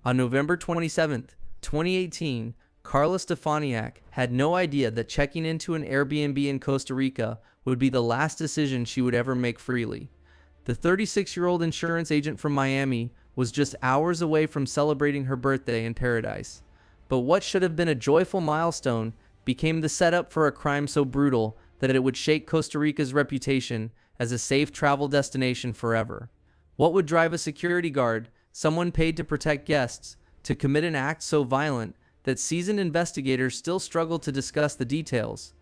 On November 27, 2018, Carla Stefaniak had no idea that checking into an Airbnb in Costa Rica would be the last decision she would ever make freely. The 36-year-old insurance agent from Miami was just hours away from celebrating her birthday in paradise. But what should have been a joyful milestone became the setup for a crime so brutal that it would shake Costa Rica's reputation as a safe travel destination forever. What would drive a security guard, someone paid to protect guests, to commit an act so violent that seasoned investigators still struggle to discuss the details?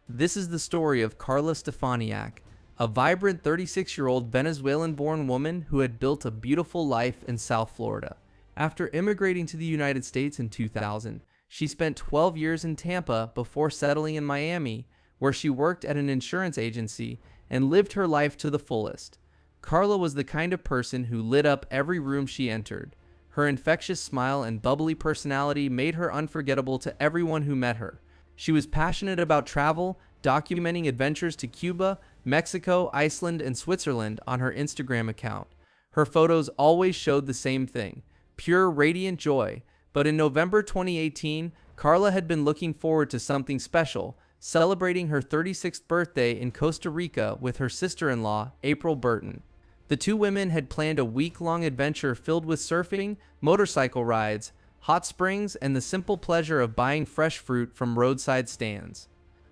This is the story of Carla Stefaniak, a vibrant 36-year-old Venezuelan-born woman who had built a beautiful life in South Florida. After immigrating to the United States in 2000, she spent 12 years in Tampa before settling in Miami, where she worked at an insurance agency and lived her life to the fullest. Carla was the kind of person who lit up every room she entered. Her infectious smile and bubbly personality made her unforgettable to everyone who met her. She was passionate about travel, documenting adventures to Cuba, Mexico, Iceland, and Switzerland on her Instagram account. Her photos always showed the same thing: pure, radiant joy. But in November 2018, Carla had been looking forward to something special, celebrating her 36th birthday in Costa Rica with her sister-in-law, April Burton. The two women had planned a week-long adventure filled with surfing, motorcycle rides, hot springs, and the simple pleasure of buying fresh fruit from roadside stands.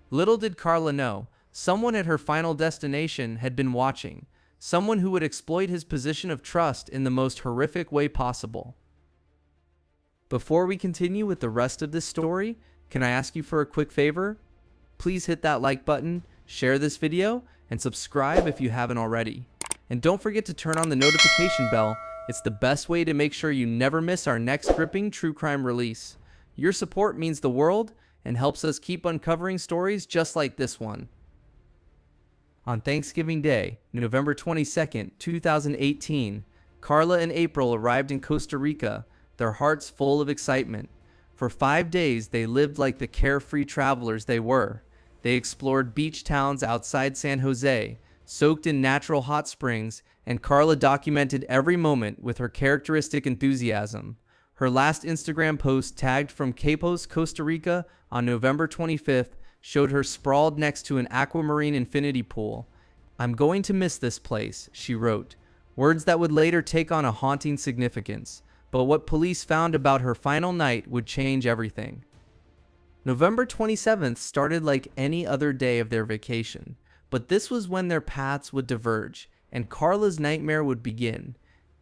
Little did Carla know, someone at her final destination had been watching, someone who would exploit his position of trust in the most horrific way possible. Before we continue with the rest of this story, can I ask you for a quick favor? Please hit that like button, share this video, and subscribe if you haven't already. And don't forget to turn on the notification bell. It's the best way to make sure you never miss our next gripping true crime release. Your support means the world and helps us keep uncovering stories just like this one. On Thanksgiving Day, November 22nd, 2018, Carla and April arrived in Costa Rica, their hearts full of excitement. For 5 days, they lived like the carefree travelers they were. They explored beach towns outside San Jose, soaked in natural hot springs, and Carla documented every moment with her characteristic enthusiasm. Her last Instagram post, tagged from Capos, Costa Rica, on November 25th, showed her sprawled next to an aquamarine infinity pool. "I'm going to miss this place," she wrote, words that would later take on a haunting significance. But what police found about her final night would change everything. November 27th started like any other day of their vacation, but this was when their paths would diverge, and Carla's nightmare would begin.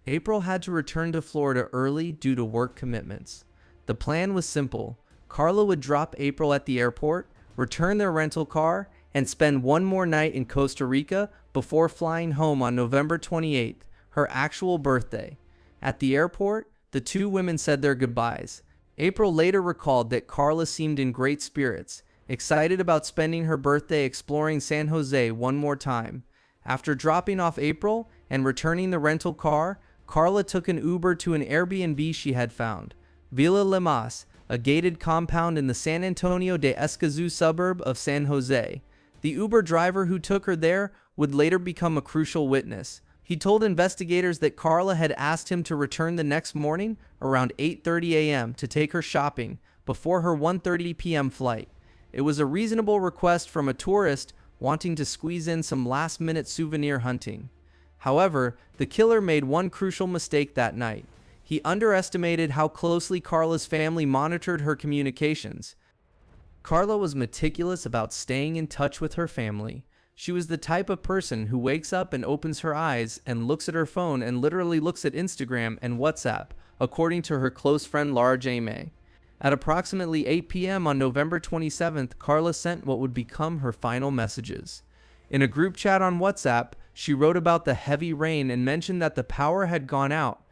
April had to return to Florida early due to work commitments. The plan was simple. Carla would drop April at the airport, return their rental car, and spend one more night in Costa Rica before flying home on November 28th, her actual birthday. At the airport, the two women said their goodbyes. April later recalled that Carla seemed in great spirits, excited about spending her birthday exploring San Jose one more time. After dropping off April and returning the rental car, Carla took an Uber to an Airbnb she had found, Villa Lemas, a gated compound in the San Antonio de Escazú suburb of San Jose. The Uber driver who took her there would later become a crucial witness. He told investigators that Carla had asked him to return the next morning around 8:30 a.m. to take her shopping before her 1:30 p.m. flight. It was a reasonable request from a tourist wanting to squeeze in some last-minute souvenir hunting. However, the killer made one crucial mistake that night. He underestimated how closely Carla's family monitored her communications. Carla was meticulous about staying in touch with her family. She was the type of person who wakes up and opens her eyes and looks at her phone and literally looks at Instagram and WhatsApp, according to her close friend Laura Jaime. At approximately 8 p.m. on November 27th, Carla sent what would become her final messages. In a group chat on WhatsApp, she wrote about the heavy rain and mentioned that the power had gone out.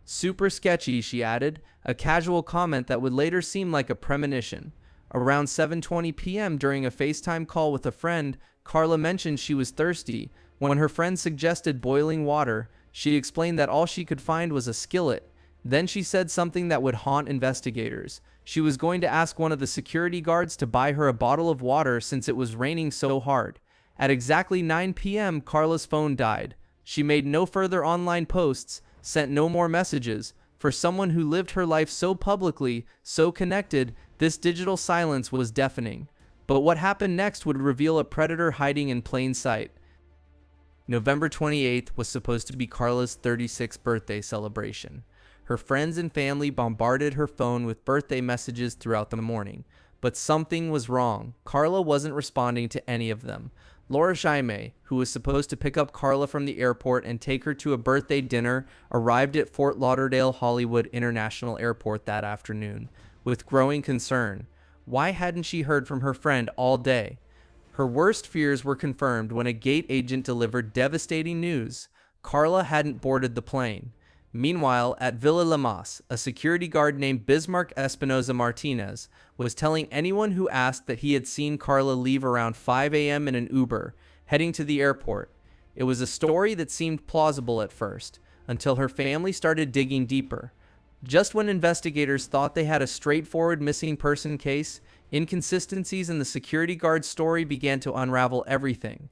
"Super sketchy," she added, a casual comment that would later seem like a premonition. Around 7:20 p.m. during a FaceTime call with a friend, Carla mentioned she was thirsty. When her friend suggested boiling water, she explained that all she could find was a skillet. Then she said something that would haunt investigators. She was going to ask one of the security guards to buy her a bottle of water since it was raining so hard. At exactly 9 p.m., Carla's phone died. She made no further online posts, sent no more messages, For someone who lived her life so publicly, so connected, this digital silence was deafening. But what happened next would reveal a predator hiding in plain sight. November 28th was supposed to be Carla's 36th birthday celebration. Her friends and family bombarded her phone with birthday messages throughout the morning. But something was wrong. Carla wasn't responding to any of them. Laura Jaime, who was supposed to pick up Carla from the airport and take her to a birthday dinner, arrived at Fort Lauderdale Hollywood International Airport that afternoon. With growing concern, why hadn't she heard from her friend all day? Her worst fears were confirmed when a gate agent delivered devastating news. Carla hadn't boarded the plane. Meanwhile, at Villa Lamas, a security guard named Bismarck Espinoza Martinez was telling anyone who asked that he had seen Carla leave around 5 a.m. in an Uber, heading to the airport. It was a story that seemed plausible at first, until her family started digging deeper. Just when investigators thought they had a straightforward missing person case, inconsistencies in the security guard's story began to unravel everything.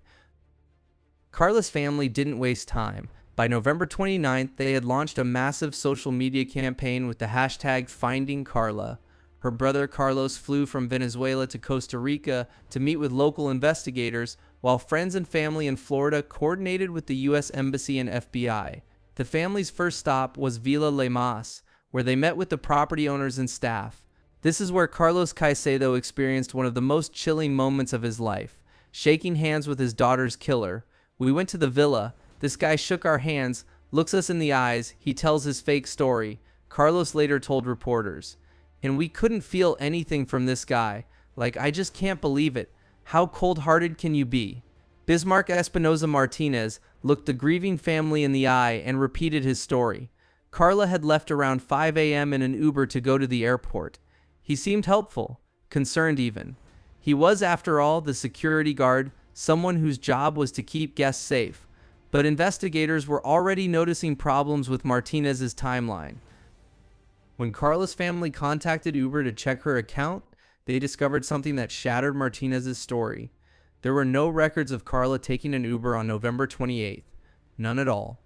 Carla's family didn't waste time. By November 29th, they had launched a massive social media campaign with the hashtag #FindingCarla. Her brother Carlos flew from Venezuela to Costa Rica to meet with local investigators, while friends and family in Florida coordinated with the U.S. Embassy and FBI. The family's first stop was Villa Lamas, where they met with the property owners and staff. This is where Carlos Caicedo experienced one of the most chilling moments of his life, shaking hands with his daughter's killer. "We went to the villa. This guy shook our hands, looks us in the eyes, he tells his fake story," Carlos later told reporters. "And we couldn't feel anything from this guy. Like, I just can't believe it. How cold-hearted can you be?" Bismarck Espinoza Martinez looked the grieving family in the eye and repeated his story. Carla had left around 5 a.m. in an Uber to go to the airport. He seemed helpful, concerned even. He was, after all, the security guard, someone whose job was to keep guests safe. But investigators were already noticing problems with Martinez's timeline. When Carla's family contacted Uber to check her account, they discovered something that shattered Martinez's story. There were no records of Carla taking an Uber on November 28th. None at all.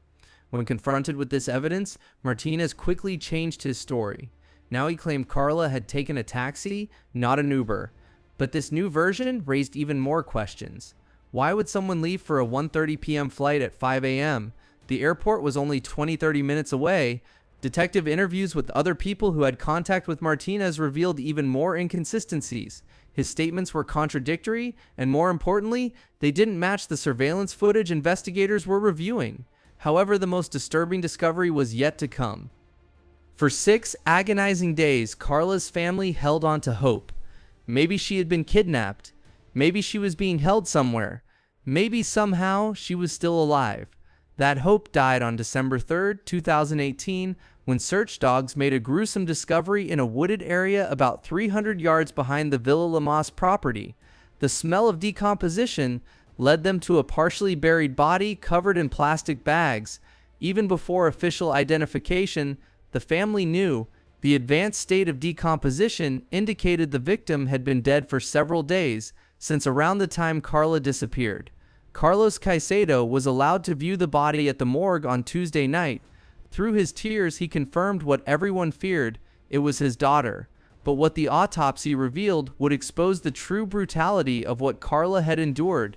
When confronted with this evidence, Martinez quickly changed his story. Now he claimed Carla had taken a taxi, not an Uber. But this new version raised even more questions. Why would someone leave for a 1:30 p.m. flight at 5 a.m.? The airport was only 20-30 minutes away. Detective interviews with other people who had contact with Martinez revealed even more inconsistencies. His statements were contradictory, and more importantly, they didn't match the surveillance footage investigators were reviewing. However, the most disturbing discovery was yet to come. For 6 agonizing days, Carla's family held on to hope. Maybe she had been kidnapped. Maybe she was being held somewhere. Maybe somehow she was still alive. That hope died on December 3rd, 2018, when search dogs made a gruesome discovery in a wooded area about 300 yards behind the Villa Lamas property. The smell of decomposition led them to a partially buried body covered in plastic bags. Even before official identification, the family knew the advanced state of decomposition indicated the victim had been dead for several days, since around the time Carla disappeared. Carlos Caicedo was allowed to view the body at the morgue on Tuesday night. Through his tears, he confirmed what everyone feared: it was his daughter. But what the autopsy revealed would expose the true brutality of what Carla had endured.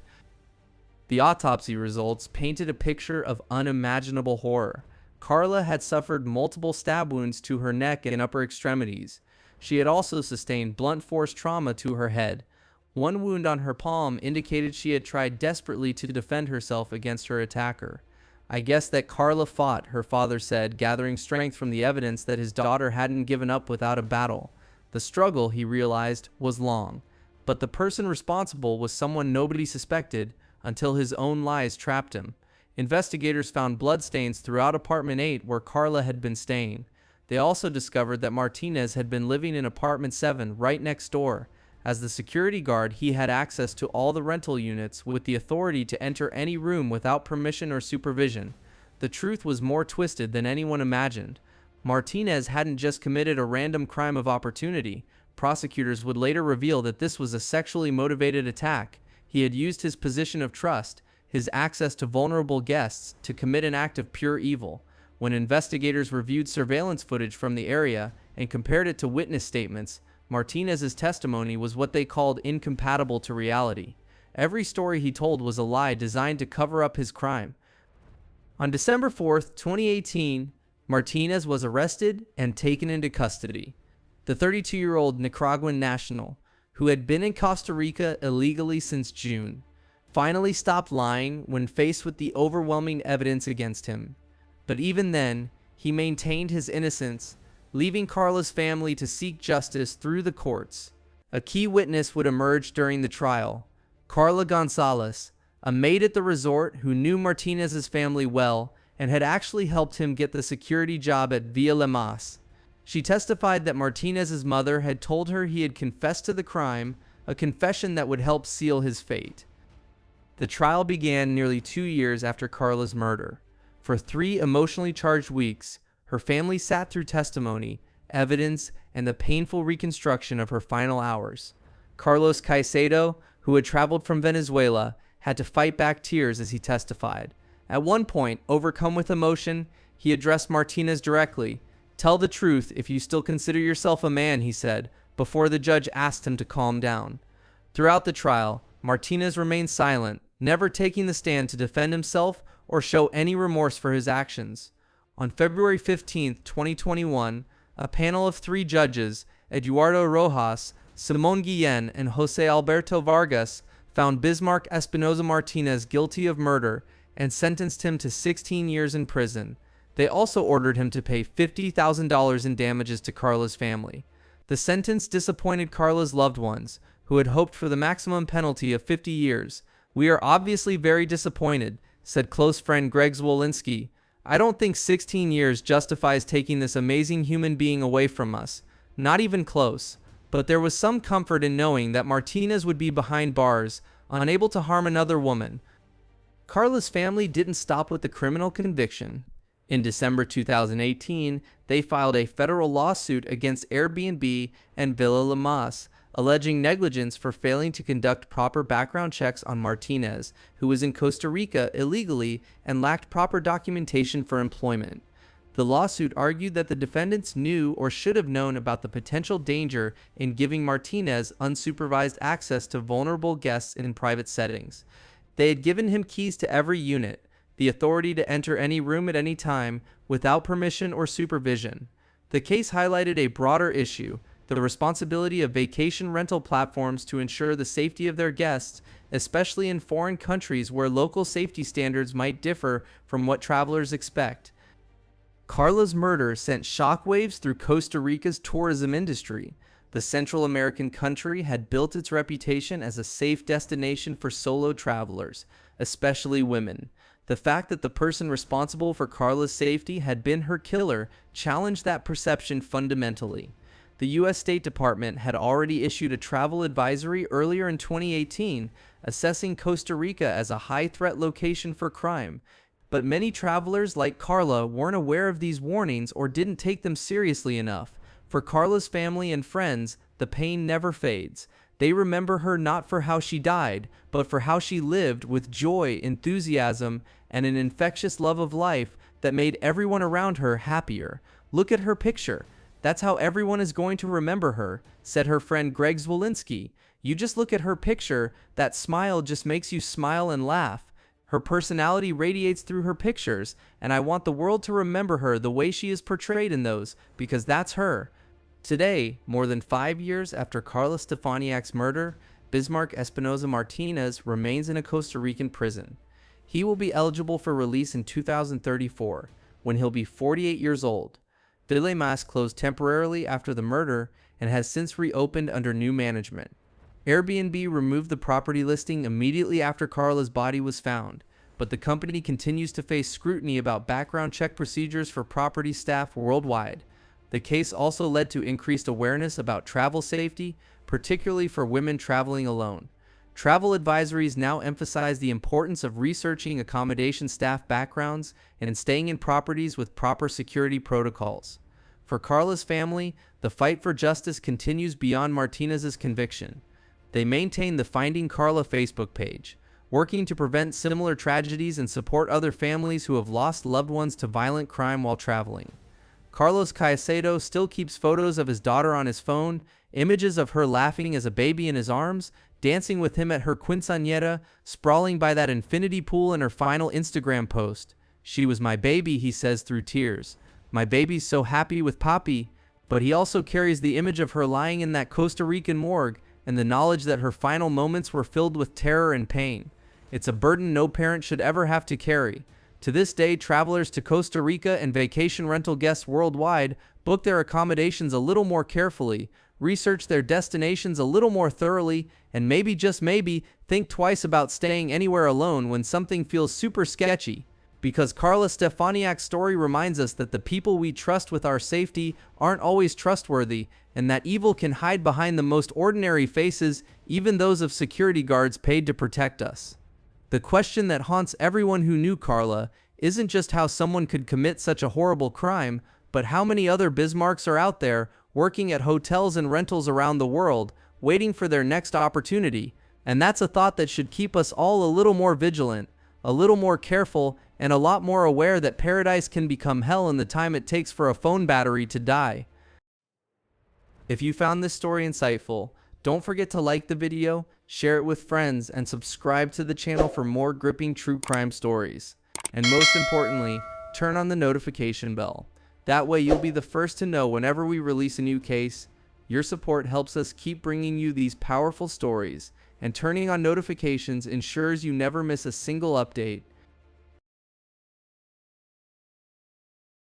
The autopsy results painted a picture of unimaginable horror. Carla had suffered multiple stab wounds to her neck and upper extremities. She had also sustained blunt force trauma to her head. One wound on her palm indicated she had tried desperately to defend herself against her attacker. "I guess that Carla fought," her father said, gathering strength from the evidence that his daughter hadn't given up without a battle. The struggle, he realized, was long. But the person responsible was someone nobody suspected until his own lies trapped him. Investigators found bloodstains throughout apartment 8 where Carla had been staying. They also discovered that Martinez had been living in apartment 7 right next door. As the security guard, he had access to all the rental units with the authority to enter any room without permission or supervision. The truth was more twisted than anyone imagined. Martinez hadn't just committed a random crime of opportunity. Prosecutors would later reveal that this was a sexually motivated attack. He had used his position of trust, his access to vulnerable guests, to commit an act of pure evil. When investigators reviewed surveillance footage from the area and compared it to witness statements, Martinez's testimony was what they called incompatible to reality. Every story he told was a lie designed to cover up his crime. On December 4th, 2018, Martinez was arrested and taken into custody. The 32-year-old Nicaraguan national, who had been in Costa Rica illegally since June, finally stopped lying when faced with the overwhelming evidence against him. But even then, he maintained his innocence, leaving Carla's family to seek justice through the courts. A key witness would emerge during the trial: Carla Gonzalez, a maid at the resort who knew Martinez's family well and had actually helped him get the security job at Villa La Mas. She testified that Martinez's mother had told her he had confessed to the crime, a confession that would help seal his fate. The trial began nearly 2 years after Carla's murder. For 3 emotionally charged weeks, her family sat through testimony, evidence, and the painful reconstruction of her final hours. Carlos Caicedo, who had traveled from Venezuela, had to fight back tears as he testified. At one point, overcome with emotion, he addressed Martinez directly. "Tell the truth if you still consider yourself a man," he said, before the judge asked him to calm down. Throughout the trial, Martinez remained silent, never taking the stand to defend himself or show any remorse for his actions. On February 15, 2021, a panel of 3 judges, Eduardo Rojas, Simón Guillén, and José Alberto Vargas, found Bismarck Espinoza Martinez guilty of murder and sentenced him to 16 years in prison. They also ordered him to pay $50,000 in damages to Carla's family. The sentence disappointed Carla's loved ones, who had hoped for the maximum penalty of 50 years. "We are obviously very disappointed," said close friend Greg Zwolinski. "I don't think 16 years justifies taking this amazing human being away from us. Not even close." But there was some comfort in knowing that Martinez would be behind bars, unable to harm another woman. Carla's family didn't stop with the criminal conviction. In December 2018, they filed a federal lawsuit against Airbnb and Villa La Mas, alleging negligence for failing to conduct proper background checks on Martinez, who was in Costa Rica illegally and lacked proper documentation for employment. The lawsuit argued that the defendants knew or should have known about the potential danger in giving Martinez unsupervised access to vulnerable guests in private settings. They had given him keys to every unit, the authority to enter any room at any time without permission or supervision. The case highlighted a broader issue: the responsibility of vacation rental platforms to ensure the safety of their guests, especially in foreign countries where local safety standards might differ from what travelers expect. Carla's murder sent shockwaves through Costa Rica's tourism industry. The Central American country had built its reputation as a safe destination for solo travelers, especially women. The fact that the person responsible for Carla's safety had been her killer challenged that perception fundamentally. The U.S. State Department had already issued a travel advisory earlier in 2018, assessing Costa Rica as a high-threat location for crime. But many travelers like Carla weren't aware of these warnings or didn't take them seriously enough. For Carla's family and friends, the pain never fades. They remember her not for how she died, but for how she lived with joy, enthusiasm, and an infectious love of life that made everyone around her happier. "Look at her picture. That's how everyone is going to remember her," said her friend Greg Zwolinski. "You just look at her picture, that smile just makes you smile and laugh. Her personality radiates through her pictures, and I want the world to remember her the way she is portrayed in those, because that's her." Today, more than 5 years after Carla Stefaniak's murder, Bismarck Espinoza Martinez remains in a Costa Rican prison. He will be eligible for release in 2034, when he'll be 48 years old. Villa La Mas closed temporarily after the murder and has since reopened under new management. Airbnb removed the property listing immediately after Carla's body was found, but the company continues to face scrutiny about background check procedures for property staff worldwide. The case also led to increased awareness about travel safety, particularly for women traveling alone. Travel advisories now emphasize the importance of researching accommodation staff backgrounds and staying in properties with proper security protocols. For Carla's family, the fight for justice continues beyond Martinez's conviction. They maintain the Finding Carla Facebook page, working to prevent similar tragedies and support other families who have lost loved ones to violent crime while traveling. Carlos Caicedo still keeps photos of his daughter on his phone, images of her laughing as a baby in his arms, dancing with him at her quinceañera, sprawling by that infinity pool in her final Instagram post. "She was my baby," he says through tears. "My baby's so happy with Papi." But he also carries the image of her lying in that Costa Rican morgue and the knowledge that her final moments were filled with terror and pain. It's a burden no parent should ever have to carry. To this day, travelers to Costa Rica and vacation rental guests worldwide book their accommodations a little more carefully, research their destinations a little more thoroughly, and maybe, just maybe, think twice about staying anywhere alone when something feels super sketchy. Because Carla Stefaniak's story reminds us that the people we trust with our safety aren't always trustworthy, and that evil can hide behind the most ordinary faces, even those of security guards paid to protect us. The question that haunts everyone who knew Carla isn't just how someone could commit such a horrible crime, but how many other Bismarcks are out there, working at hotels and rentals around the world, waiting for their next opportunity. And that's a thought that should keep us all a little more vigilant, a little more careful, and a lot more aware that paradise can become hell in the time it takes for a phone battery to die. If you found this story insightful, don't forget to like the video, share it with friends, and subscribe to the channel for more gripping true crime stories. And most importantly, turn on the notification bell. That way you'll be the first to know whenever we release a new case. Your support helps us keep bringing you these powerful stories, and turning on notifications ensures you never miss a single update.